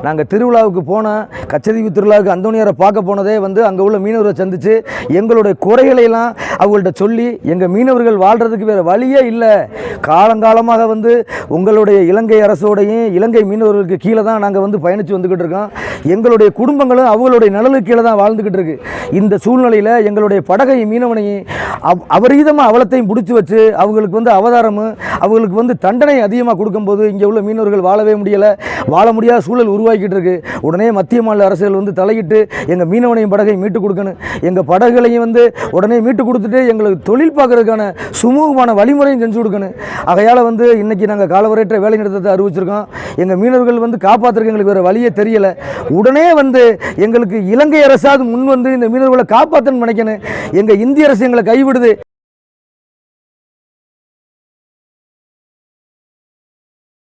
நாங்கள் திருவிழாவுக்கு போனோம், கச்சதீவு திருவிழாவுக்கு அந்தோனியாரை பார்க்க போனதே வந்து அங்கே உள்ள மீனவரை சந்தித்து எங்களுடைய குறைகளையெல்லாம் அவங்கள்ட்ட சொல்லி எங்கள் மீனவர்கள் வாழ்கிறதுக்கு வேறு வழியே இல்லை. காலங்காலமாக வந்து உங்களுடைய இலங்கை அரசோடையும் இலங்கை மீனவர்களுக்கு கீழே தான் நாங்கள் வந்து பயணித்து வந்துக்கிட்டு இருக்கோம். எங்களுடைய குடும்பங்களும் அவங்களுடைய நலனுக்கு கீழே தான் வாழ்ந்துக்கிட்டு இருக்கு. இந்த சூழ்நிலையில் எங்களுடைய படகையும் மீனவனையும் அபரீதமாக அவலத்தையும் பிடிச்சி வச்சு அவங்களுக்கு வந்து அவதாரமும் அவங்களுக்கு வந்து தண்டனை அதிகமாக கொடுக்கும்போது இங்கே உள்ள மீனவர்கள் வாழவே முடியலை, வாழ முடியாத சூழல் உருவாக்கிட்டு இருக்கு. உடனே மத்திய மாநில அரசுகள் வந்து தலையிட்டு எங்கள் மீனவனையும் படகையும் மீட்டு கொடுக்கணும். எங்கள் படகுகளையும் வந்து உடனே மீட்டு கொடுத்துட்டு எங்களுக்கு தொழில் பார்க்கறதுக்கான சுமூகமான வழிமுறையும் செஞ்சு கொடுக்கணும். ஆகையால் வந்து இன்றைக்கி நாங்கள் காலவரையற்ற வேலை நிறுத்தத்தை அறிவிச்சிருக்கோம். எங்கள் மீனவர்கள் வந்து காப்பாற்றுறதுக்கு எங்களுக்கு வேறு வழியே தெரியலை. உடனே வந்து எங்களுக்கு இலங்கை அரசாவது முன் வந்து இந்த மீனவர்களை காப்பாற்றணும்னு நினைக்கணும். எங்கள் இந்திய அரசு எங்களை கைவிடுது.